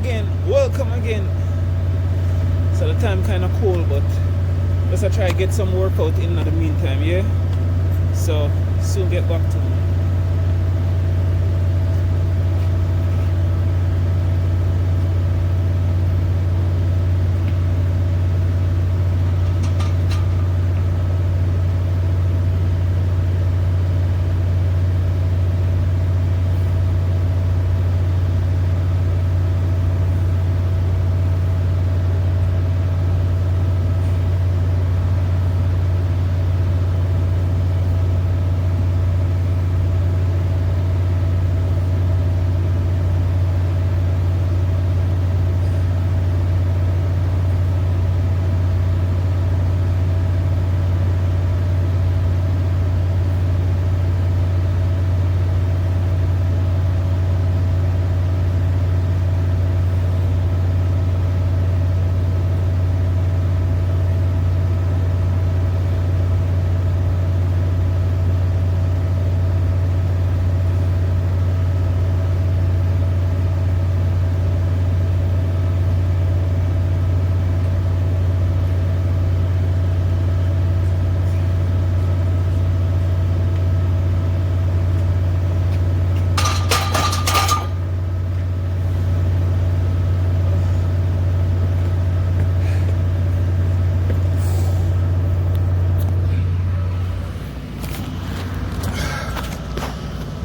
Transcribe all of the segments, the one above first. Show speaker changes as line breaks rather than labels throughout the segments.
welcome again. So the time kind of cold, but let's try to get some workout in the meantime, yeah? So soon get back to me.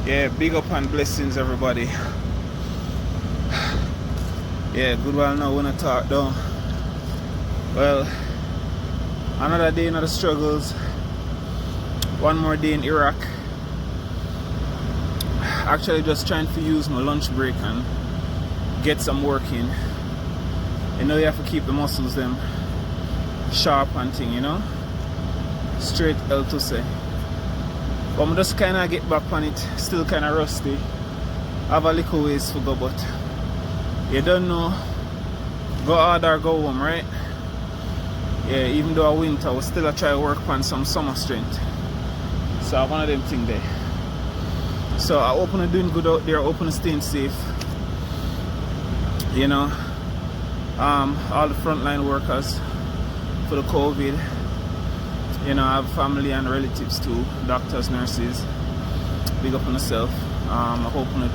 Yeah, big up and blessings, everybody. Yeah, good while now when I talk down. Well, another day, another struggles. One more day in Iraq. Actually, just trying to use my lunch break and get some work in. You know, you have to keep the muscles them sharp and thing, you know. Straight L to say. But I'm just kind of get back on it, still kind of rusty. I have a little ways to go, but you don't know, go hard or go home, right? Yeah, even though I winter, we still try to work on some summer strength. So I have one of them things there. So I hope you're doing good out there, I hope you're staying safe. You know, all the frontline workers for the COVID. You know, I have family and relatives too, doctors, nurses. Big up on yourself. I hope you're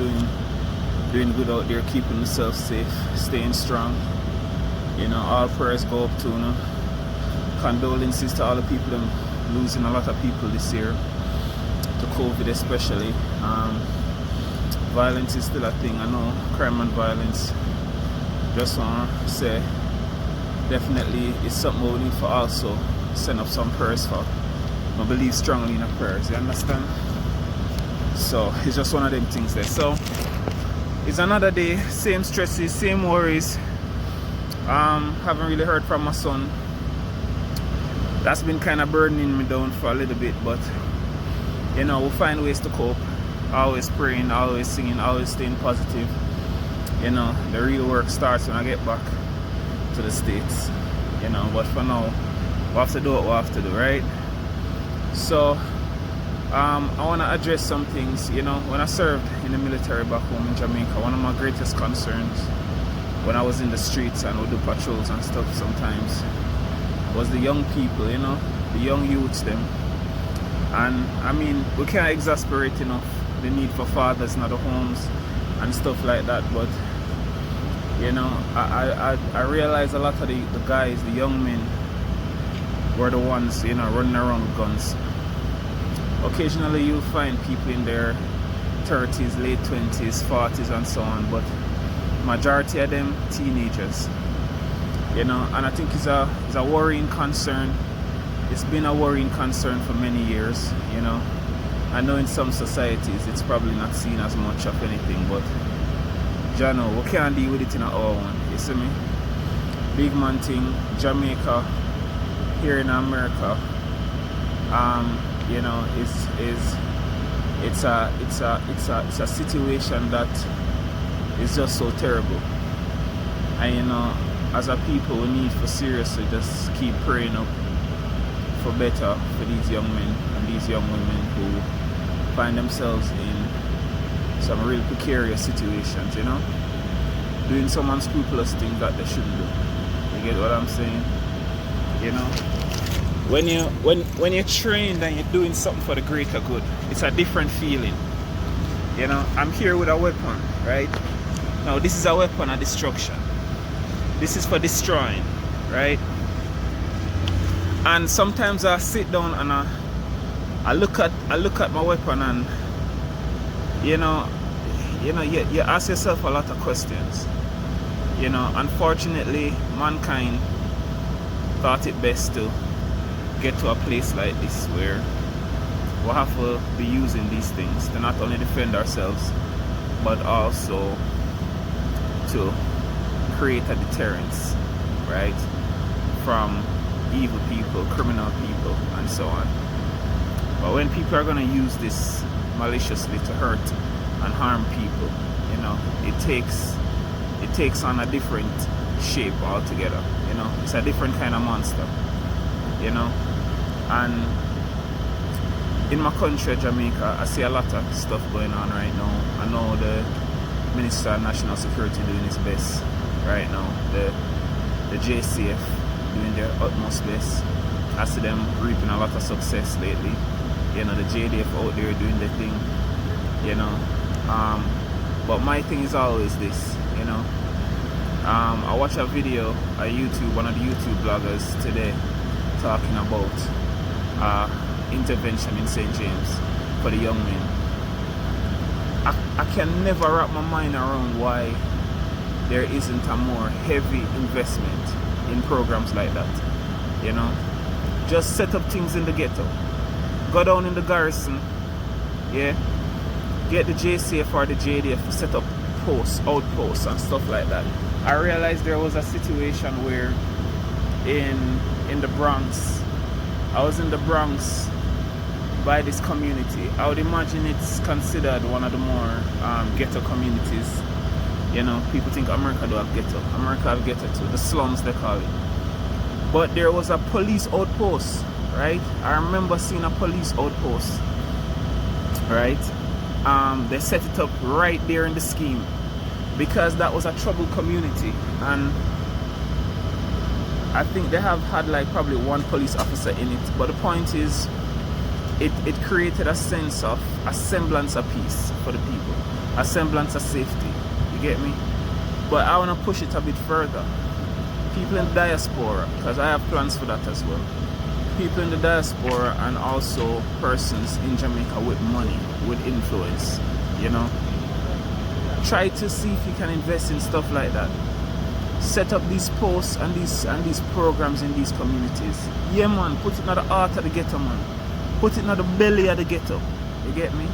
doing good out there, keeping yourself safe, staying strong. You know, all prayers go up to, you know. Condolences to all the people them losing a lot of people this year, to COVID especially. Violence is still a thing, I know, crime and violence. Just want to say, definitely it's something we need for also send up some prayers for. I believe strongly in the prayers, you understand? So it's just one of them things there. So it's another day, same stresses, same worries. Haven't really heard from my son. That's been kind of burdening me down for a little bit, but you know, we'll find ways to cope. Always praying, always singing, always staying positive. You know, the real work starts when I get back to the States. You know, but for now, we have to do what we have to do, right? So I want to address some things. You know, when I served in the military back home in Jamaica, one of my greatest concerns when I was in the streets and would do patrols and stuff sometimes was the young people, you know, the young youths them. And I mean, we can't exasperate enough the need for fathers in other homes and stuff like that, but you know, I realize a lot of the guys, the young men, were the ones, you know, running around with guns. Occasionally you'll find people in their 30s, late 20s, 40s and so on, but majority of them teenagers. You know, and I think it's a worrying concern. It's been a worrying concern for many years, you know. I know in some societies it's probably not seen as much of anything, but you know, we can't deal with it in our one, you see me? Big man thing, Jamaica, here in America, you know, it's a situation that is just so terrible. And you know, as a people, we need to seriously just keep praying up for better for these young men and these young women who find themselves in some real precarious situations, you know. doing some unscrupulous things that they shouldn't do. You get what I'm saying? You know, when you're trained and you're doing something for the greater good, it's a different feeling. You know, I'm here with a weapon, right? Now this is a weapon of destruction. This is for destroying, right? And sometimes I sit down and I look at my weapon, and you ask yourself a lot of questions. You know, unfortunately, mankind thought it best to get to a place like this where we'll have to be using these things to not only defend ourselves, but also to create a deterrence, right, from evil people, criminal people, and so on. But when people are going to use this maliciously to hurt and harm people, you know, it takes on a different shape altogether. You know, it's a different kind of monster. You know, and in my country, Jamaica, I see a lot of stuff going on right now. I know the Minister of National Security doing his best right now. The JCF doing their utmost best. I see them reaping a lot of success lately. You know, the JDF out there doing their thing. You know, but my thing is always this. You know, I watched a video on YouTube, one of the YouTube bloggers today, talking about intervention in St. James for the young men. I can never wrap my mind around why there isn't a more heavy investment in programs like that. You know, just set up things in the ghetto, go down in the garrison, yeah, get the JCF or the JDF to set up posts, outposts and stuff like that. I realized there was a situation where in the Bronx, I was in the Bronx by this community. I would imagine it's considered one of the more ghetto communities. You know, people think America do have ghetto. America have ghetto too, the slums they call it. But there was a police outpost, right? I remember seeing a police outpost, right? They set it up right there in the scheme because that was a troubled community, and I think they have had like probably one police officer in it. But the point is, it created a sense of a semblance of peace for the people, a semblance of safety. You get me? But I want to push it a bit further. People in the diaspora, because I have plans for that as well. People in the diaspora and also persons in Jamaica with money, with influence, you know. Try to see if you can invest in stuff like that. Set up these posts and these programs in these communities. Yeah man, put it in the heart of the ghetto, man. Put it in the belly of the ghetto. You get me?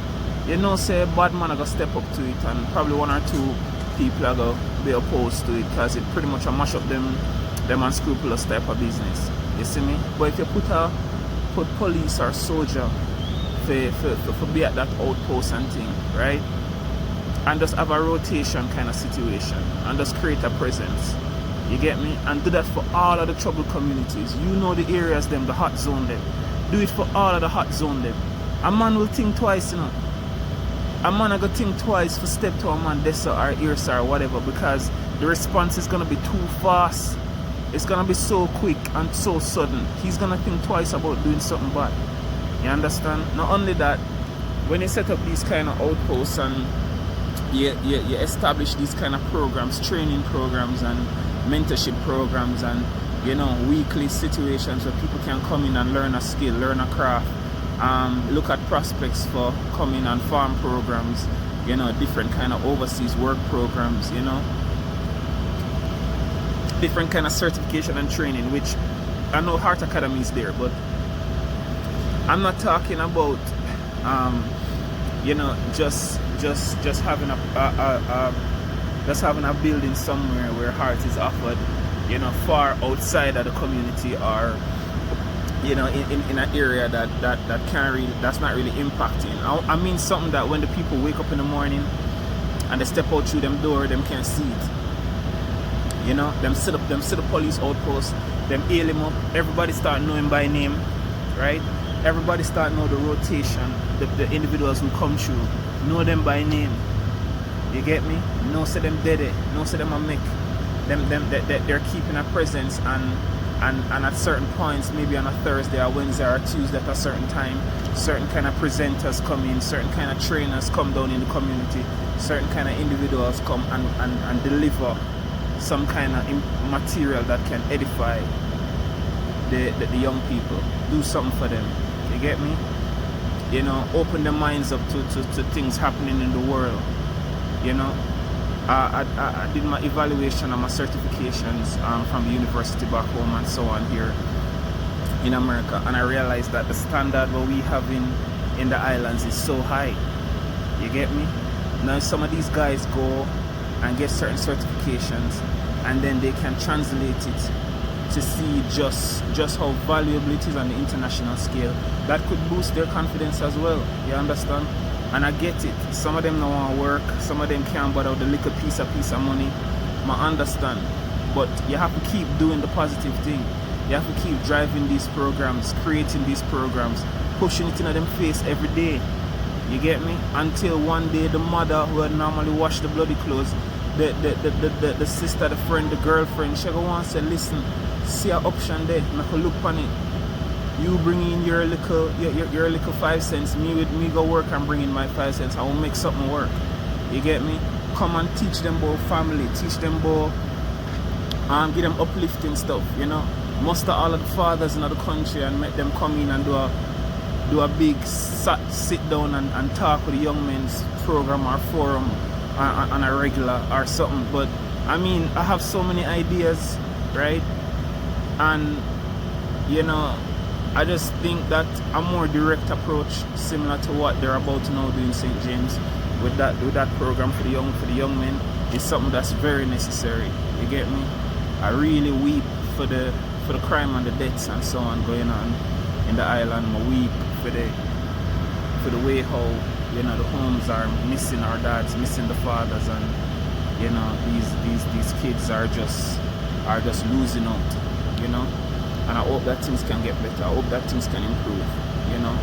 You know, say bad man are gonna step up to it, and probably one or two people are gonna be opposed to it because it pretty much a mash up them unscrupulous type of business. You see me? But if you put police or soldier for be at that outpost and thing, right? And just have a rotation kind of situation and just create a presence. You get me? And do that for all of the troubled communities. You know the areas them, the hot zone them. Do it for all of the hot zone them. A man will think twice, you know. A man will think twice for step to a man Dessa or Irsa or whatever, because the response is gonna be too fast. It's gonna be so quick and so sudden. He's gonna think twice about doing something bad. You understand? Not only that, when you set up these kind of outposts and you establish these kind of programs, training programs and mentorship programs, and you know, weekly situations where people can come in and learn a skill, learn a craft, look at prospects for coming and farm programs, you know, different kind of overseas work programs, you know, different kind of certification and training, which I know Heart Academy is there, but I'm not talking about you know, just having a building somewhere where Heart is offered, you know, far outside of the community, or you know, in an area that can't really, that's not really impacting. I mean something that when the people wake up in the morning and they step out through them door, them can't see it. You know, them set up police outposts, them hail him up, everybody start knowing by name, right? Everybody start know the rotation, the individuals who come through, know them by name. You get me? No say them dead it. No say them a make. Them they're keeping a presence and at certain points, maybe on a Thursday or Wednesday or Tuesday at a certain time, certain kind of presenters come in, certain kind of trainers come down in the community, certain kind of individuals come and deliver some kind of material that can edify the young people. Do something for them. You get me? You know, open their minds up to things happening in the world. You know, I did my evaluation and my certifications from the university back home and so on here in America, and I realized that the standard what we have in the islands is so high. You get me? Now some of these guys go and get certain certifications, and then they can translate it to see just how valuable it is on the international scale. That could boost their confidence as well. You understand? And I get it. Some of them don't want to work. Some of them can't bother with the little piece of money. I understand. But you have to keep doing the positive thing. You have to keep driving these programs, creating these programs, pushing it in them face every day. You get me? Until one day the mother who would normally wash the bloody clothes, the sister, the friend, the girlfriend, she go and say, listen, see an option there, make a look on it. You bring in your little 5 cents, me go work and bring in my 5 cents. I will make something work. You get me? Come and teach them about family, teach them about give them uplifting stuff, you know. Muster all of the fathers in the country and make them come in and do a big sit down and talk with the young men's program or forum on a regular or something. But I mean, I have so many ideas, right? And you know, I just think that a more direct approach, similar to what they're about to now do in St. James, with that program for the young men, is something that's very necessary. You get me? I really weep for the crime and the deaths and so on going on in the island. I weep for the way how, you know, the homes are missing our dads, missing the fathers, and you know, these kids are just losing out, you know. And I hope that things can get better. I hope that things can improve, you know.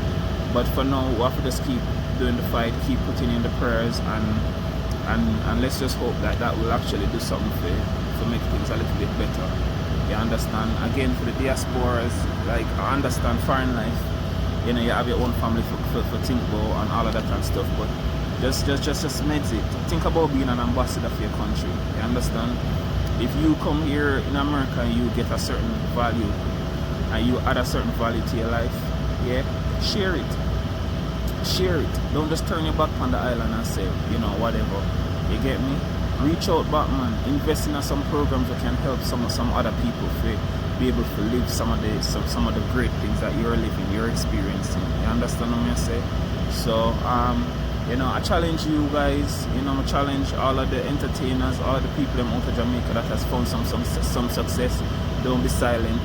But for now, we have to just keep doing the fight, keep putting in the prayers, and let's just hope that will actually do something to make things a little bit better. You understand? Again, for the diasporas, like, I understand foreign life. You know, you have your own family for think about and all of that and stuff. But just meds it. Think about being an ambassador for your country. You understand? If you come here in America and you get a certain value and you add a certain value to your life, yeah, share it. Share it. Don't just turn your back on the island and say, you know, whatever. You get me? Reach out back, man. Invest in some programs that can help some other people be able to live some of the great things that you're living, you're experiencing. You understand what I'm saying? So you know, I challenge you guys, you know, I challenge all of the entertainers, all the people out of Jamaica that has found some success. Don't be silent,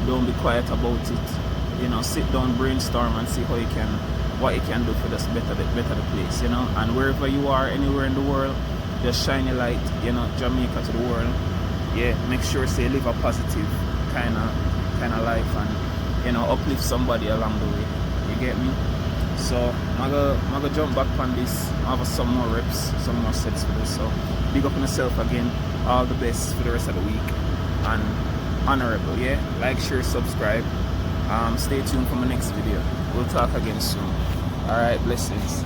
don't be quiet about it. You know, sit down, brainstorm and see what you can do for this better the place, you know. And wherever you are, anywhere in the world, just shine a light, you know, Jamaica to the world. Yeah, make sure say live a positive kind of life and, you know, uplift somebody along the way. You get me? So I'm gonna jump back on this. I have some more reps, some more sets for this. So big up on yourself again. All the best for the rest of the week. And honorable, yeah? Like, share, subscribe. Stay tuned for my next video. We'll talk again soon. Alright, blessings.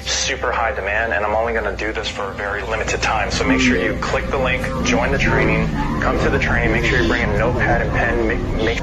Super high demand, and I'm only going to do this for a very limited time. So make sure you click the link, join the training, come to the training, make sure you bring a notepad and pen, make